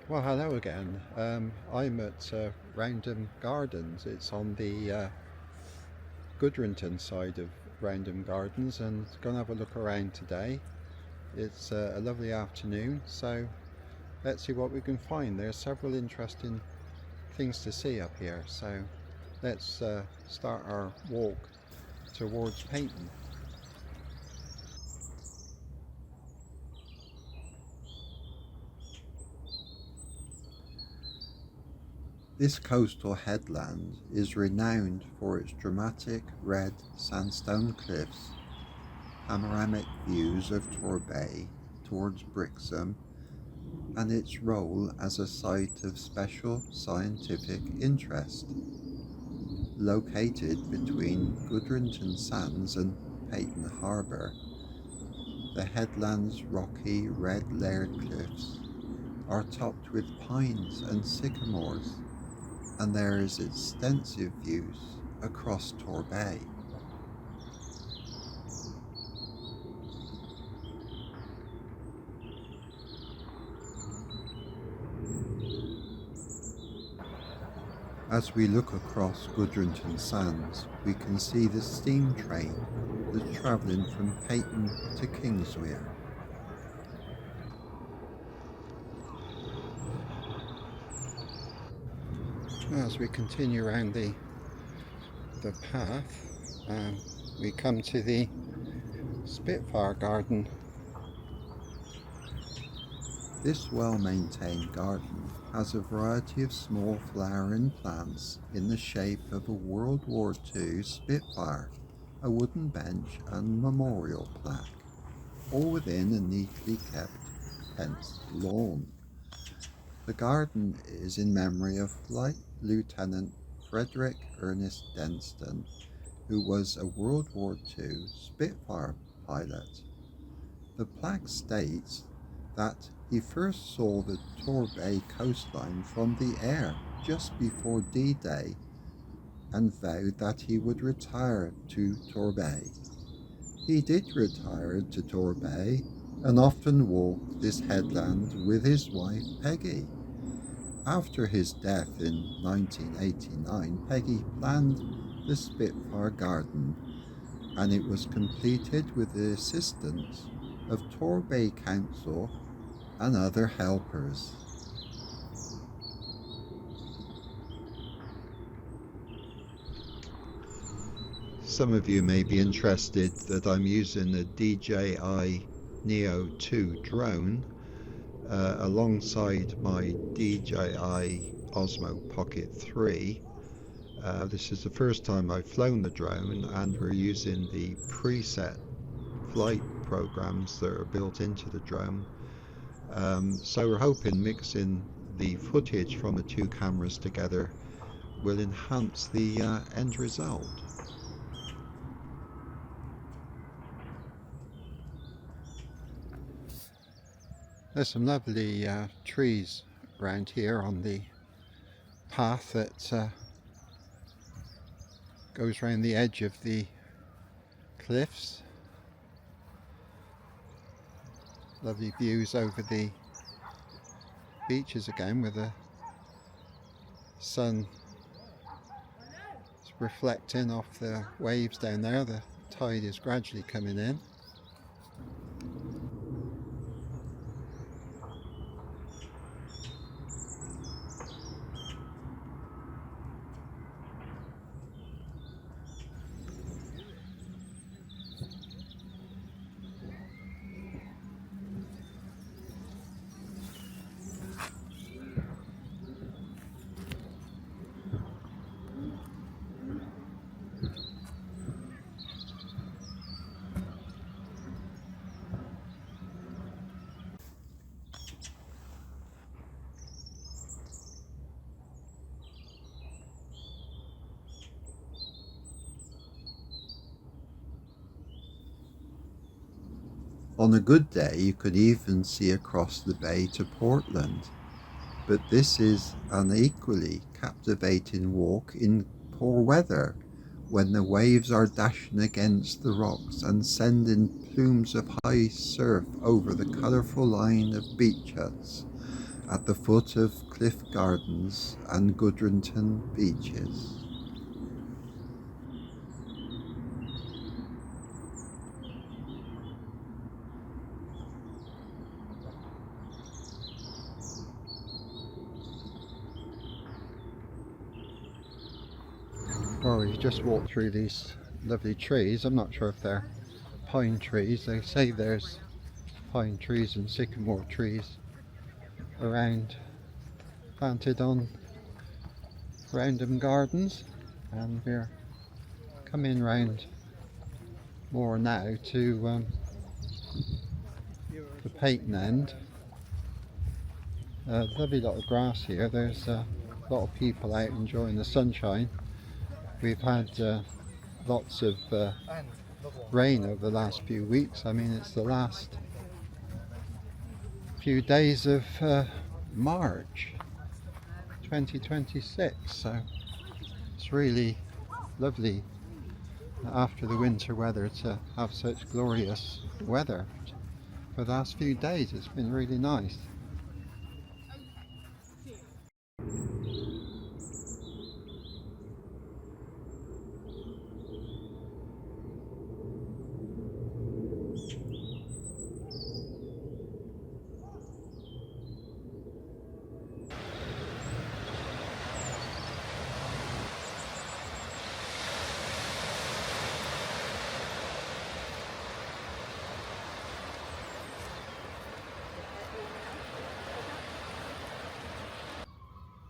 Well, hello again. I'm at Roundham Gardens. It's on the Goodrington side of Roundham Gardens, and going to have a look around today. It's a lovely afternoon, so let's see what we can find. There are several interesting things to see up here, so let's start our walk towards Paignton. This coastal headland is renowned for its dramatic red sandstone cliffs, panoramic views of Tor Bay towards Brixham, and its role as a site of special scientific interest. Located between Goodrington Sands and Paignton Harbour, the headland's rocky red layered cliffs are topped with pines and sycamores, and there is extensive views across Tor Bay. As we look across Goodrington Sands, we can see the steam train that's travelling from Paignton to Kingswear. As we continue around the path, we come to the Spitfire garden. This well-maintained garden has a variety of small flowering plants in the shape of a World War II Spitfire, a wooden bench and memorial plaque, all within a neatly kept fenced lawn. The garden is in memory of Flight Lieutenant Frederick Ernest Denston, who was a World War II Spitfire pilot. The plaque states that he first saw the Tor Bay coastline from the air just before D-Day and vowed that he would retire to Tor Bay. He did retire to Tor Bay and often walked this headland with his wife Peggy. After his death in 1989, Peggy planned the Spitfire Garden, and it was completed with the assistance of Tor Bay Council and other helpers. Some of you may be interested that I'm using a DJI Neo 2 drone alongside my DJI Osmo Pocket 3. This is the first time I've flown the drone, and we're using the preset flight programs that are built into the drone. So we're hoping mixing the footage from the two cameras together will enhance the end result. There's some lovely trees around here on the path that goes around the edge of the cliffs. Lovely views over the beaches again, with the sun reflecting off the waves down there. The tide is gradually coming in. On a good day, you could even see across the bay to Portland, but this is an equally captivating walk in poor weather, when the waves are dashing against the rocks and sending plumes of high surf over the colourful line of beach huts at the foot of Cliff Gardens and Goodrington beaches. Well, we just walked through these lovely trees. I'm not sure if they're pine trees. They say there's pine trees and sycamore trees around, planted on Roundham Gardens, and we're coming round more now to the Paignton end. Lovely lot of grass here. There's a lot of people out enjoying the sunshine. We've had lots of rain over the last few weeks. I mean, it's the last few days of March 2026, so it's really lovely after the winter weather to have such glorious weather for the last few days. It's been really nice.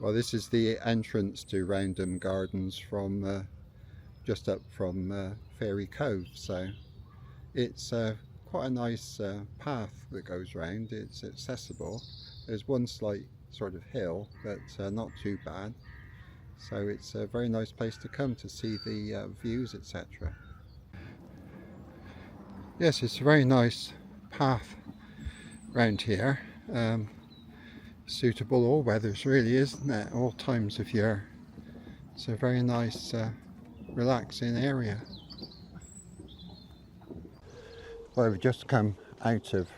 Well, this is the entrance to Roundham Gardens from just up from Fairy Cove, so it's quite a nice path that goes round. It's accessible. There's one slight sort of hill, but not too bad. So it's a very nice place to come to see the views, etc. Yes, it's a very nice path round here. Suitable all weathers really, isn't it? All times of year. It's a very nice relaxing area. Well, we've just come out of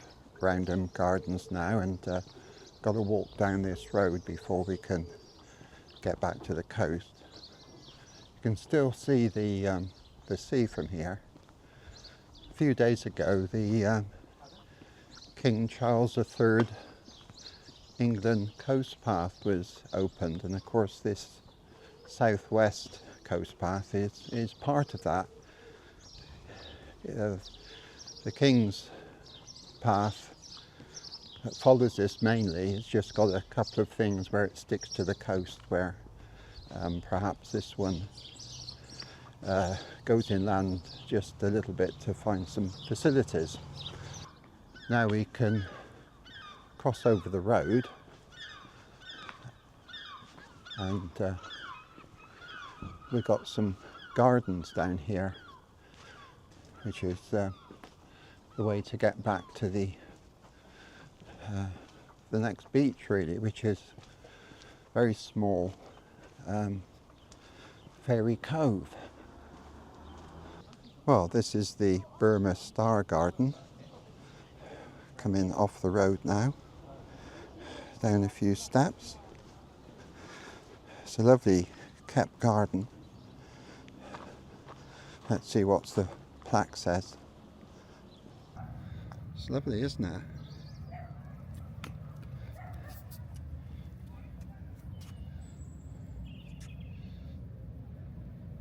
Roundham Gardens now, and got to walk down this road before we can get back to the coast. You can still see the sea from here. A few days ago, the King Charles III England coast path was opened, and of course this southwest coast path is part of that. The King's path that follows this mainly, it's just got a couple of things where it sticks to the coast, where perhaps this one goes inland just a little bit to find some facilities. Now we can cross over the road, and we've got some gardens down here, which is the way to get back to the next beach really, which is very small Fairy Cove. Well, this is the Burma Star Garden. Coming off the road now, down a few steps. It's a lovely kept garden. Let's see what the plaque says. It's lovely, isn't it?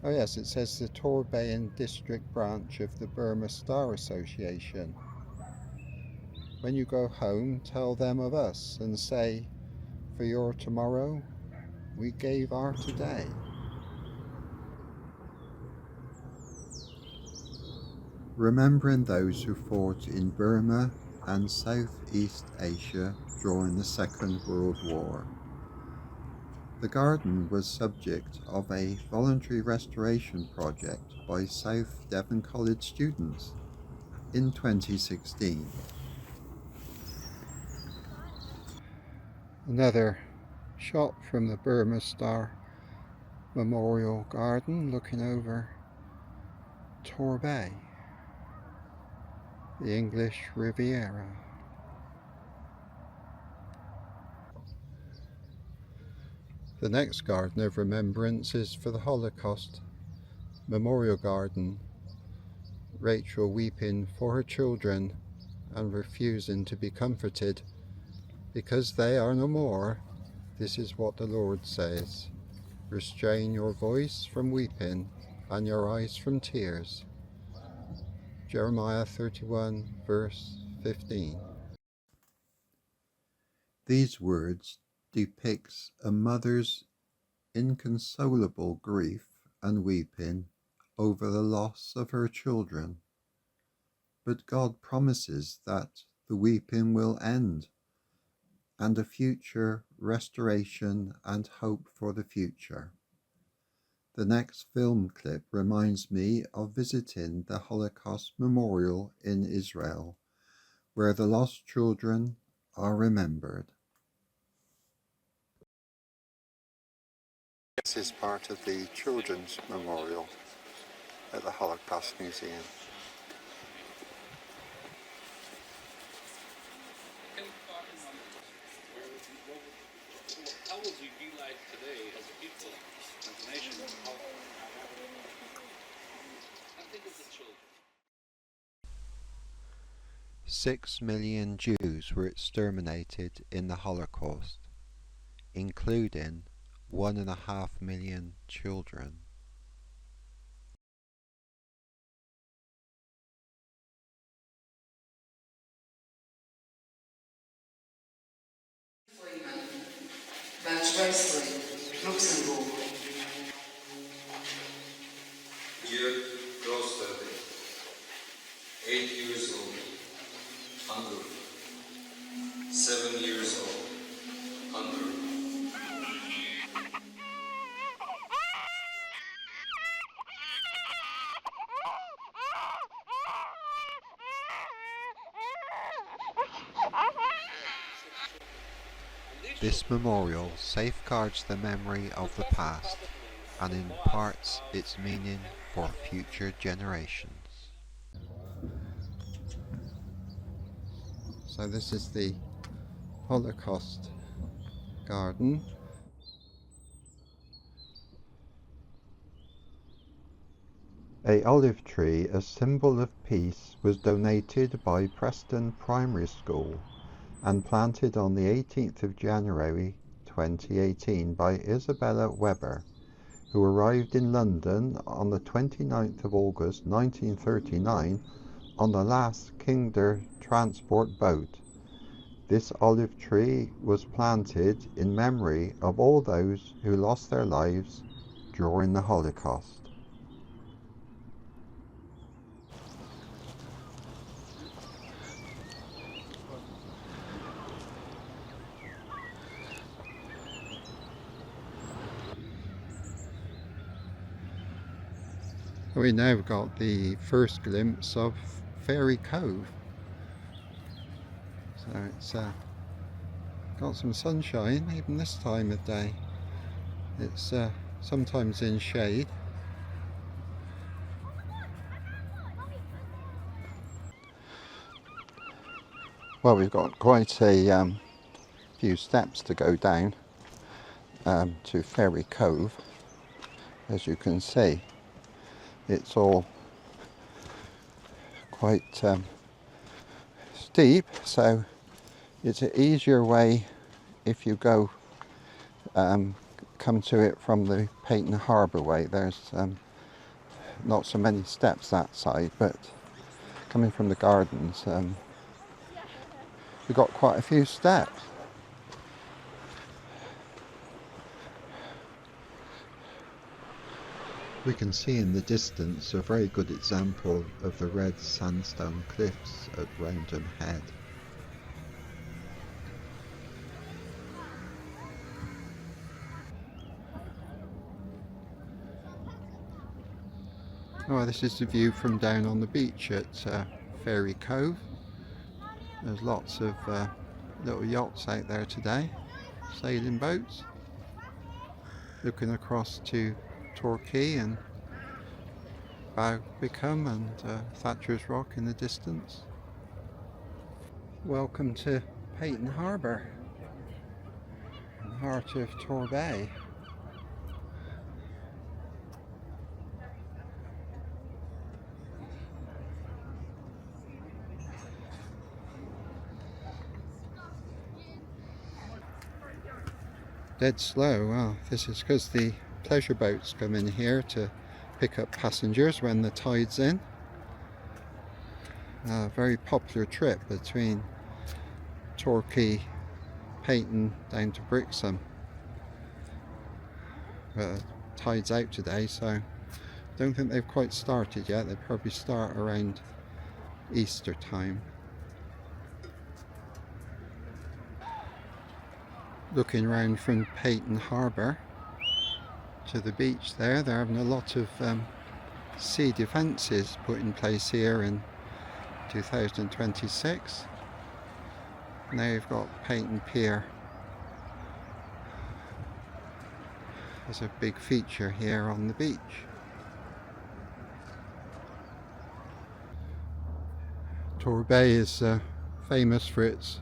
Oh yes, it says the Tor Bay and District branch of the Burma Star Association. When you go home, tell them of us and say, for your tomorrow, we gave our today. Remembering those who fought in Burma and Southeast Asia during the Second World War. The garden was subject of a voluntary restoration project by South Devon College students in 2016. Another shot from the Burma Star Memorial Garden, looking over Tor Bay, the English Riviera. The next garden of remembrance is for the Holocaust Memorial Garden. Rachel weeping for her children and refusing to be comforted because they are no more. This is what the Lord says. Restrain your voice from weeping and your eyes from tears. Jeremiah 31 verse 15. These words depicts a mother's inconsolable grief and weeping over the loss of her children. But God promises that the weeping will end, and a future restoration and hope for the future. The next film clip reminds me of visiting the Holocaust Memorial in Israel, where the lost children are remembered. This is part of the Children's Memorial at the Holocaust Museum. How would you be like today as a people, as a nation? I think of the children. 6 million Jews were exterminated in the Holocaust, including 1.5 million children. Luxembourg. Dear Grossfelde, 8 years old, hunger. 7 years old, hunger. This memorial safeguards the memory of the past and imparts its meaning for future generations. So this is the Holocaust Garden. A olive tree, a symbol of peace, was donated by Preston Primary School and planted on the 18th of January 2018 by Isabella Weber, who arrived in London on the 29th of August 1939 on the last Kinder transport boat. This olive tree was planted in memory of all those who lost their lives during the Holocaust. We now got the first glimpse of Fairy Cove. So it's got some sunshine even this time of day. It's sometimes in shade. Well, we've got quite a few steps to go down to Fairy Cove, as you can see. It's all quite steep, so it's an easier way if you go come to it from the Paignton Harbour way. There's not so many steps that side, but coming from the gardens we've got quite a few steps. We can see in the distance a very good example of the red sandstone cliffs at Roundham Head. Oh, this is the view from down on the beach at Fairy Cove. There's lots of little yachts out there today, sailing boats, looking across to Torquay and Brixham and Thatcher's Rock in the distance. Welcome to Paignton Harbour, in the heart of Tor Bay. dead slow. Well, this is because the pleasure boats come in here to pick up passengers when the tide's in. A very popular trip between Tor Paignton down to Brixham. But the tide's out today, so I don't think they've quite started yet. They'll probably start around Easter time. Looking around from Paignton Harbour to the beach there, they're having a lot of sea defences put in place here in 2026. Now you've got Paignton Pier as a big feature here on the beach. Tor Bay is famous for its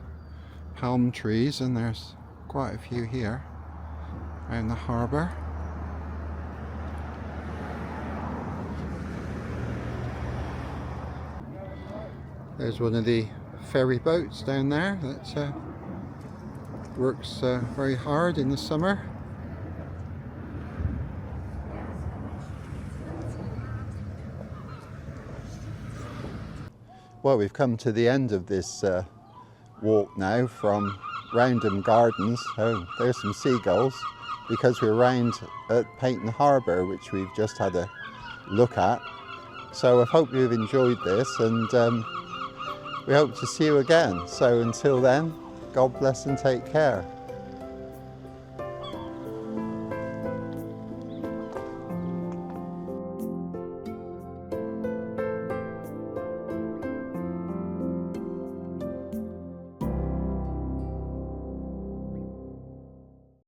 palm trees, and there's quite a few here around the harbour. There's one of the ferry boats down there that works very hard in the summer. Well, we've come to the end of this walk now from Roundham Gardens. Oh, there's some seagulls, because we're round at Paignton Harbour, which we've just had a look at. So I hope you've enjoyed this, and we hope to see you again. So until then, God bless and take care.